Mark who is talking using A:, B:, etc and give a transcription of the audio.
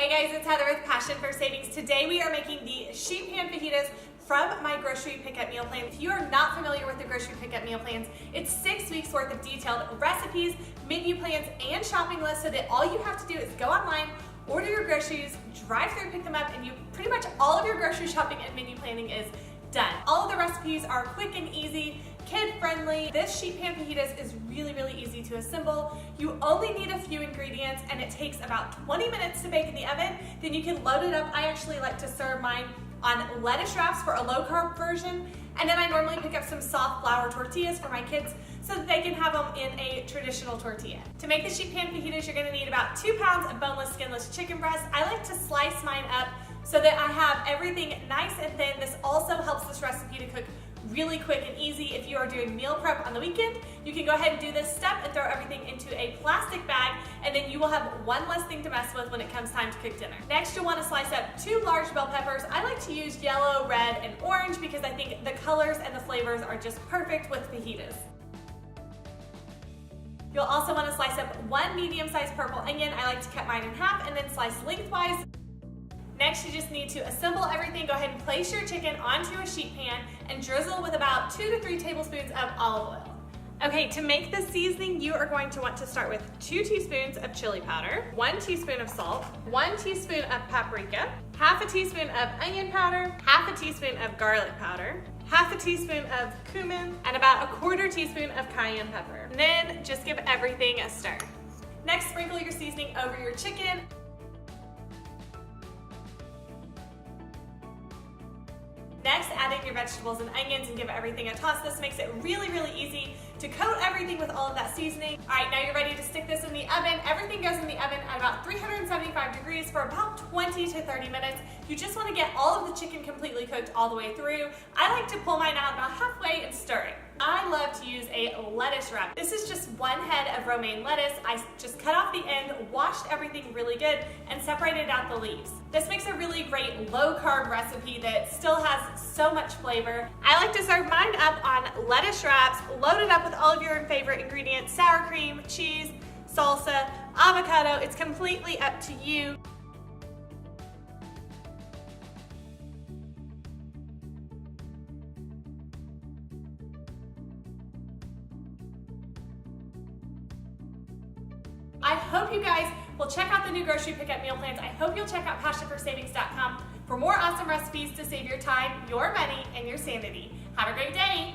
A: Hey guys, it's Heather with Passion for Savings. Today we are making the sheet pan fajitas from my grocery pickup meal plan. If you are not familiar with the grocery pickup meal plans, it's 6 weeks worth of detailed recipes, menu plans, and shopping lists so that all you have to do is go online, order your groceries, drive through, pick them up, and pretty much all of your grocery shopping and menu planning is done. All of the recipes are quick and easy, kid-friendly. This sheet pan fajitas is really easy to assemble. You only need a few ingredients and it takes about 20 minutes to bake in the oven. Then you can load it up. I actually like to serve mine on lettuce wraps for a low-carb version. And then I normally pick up some soft flour tortillas for my kids so that they can have them in a traditional tortilla. To make the sheet pan fajitas, you're gonna need about 2 pounds of boneless, skinless chicken breast. I like to slice mine up so that I have everything nice and thin. This also helps this recipe to cook really quick and easy. If you are doing meal prep on the weekend, you can go ahead and do this step and throw everything into a plastic bag, and then you will have one less thing to mess with when it comes time to cook dinner. Next, you'll want to slice up 2 large bell peppers. I like to use yellow, red, and orange because I think the colors and the flavors are just perfect with fajitas. You'll also want to slice up 1 medium-sized purple onion. I like to cut mine in half and then slice lengthwise. Next, you just need to assemble everything. Go ahead and place your chicken onto a sheet pan and drizzle with about 2 to 3 tablespoons of olive oil. Okay, to make the seasoning, you are going to want to start with 2 teaspoons of chili powder, 1 teaspoon of salt, 1 teaspoon of paprika, half a teaspoon of onion powder, half a teaspoon of garlic powder, half a teaspoon of cumin, and about a 1/4 teaspoon of cayenne pepper. And then just give everything a stir. Next, sprinkle your seasoning over your chicken. Next, add in your vegetables and onions and give everything a toss. This makes it really easy to coat everything with all of that seasoning. All right, now you're ready to stick this in the oven. Everything goes in the oven at about 375 degrees for about 20 to 30 minutes. You just want to get all of the chicken completely cooked all the way through. I like to pull mine out about halfway and stir it. I love to use a lettuce wrap. This is just 1 head of romaine lettuce. I just cut off the end, washed everything really good, and separated out the leaves. This makes a really great low-carb recipe that still has so much flavor. I like to serve mine up on lettuce wraps, loaded up with all of your favorite ingredients: sour cream, cheese, salsa, avocado. It's completely up to you. I hope you guys will check out the new grocery pickup meal plans. I hope you'll check out passionforsavings.com for more awesome recipes to save your time, your money, and your sanity. Have a great day.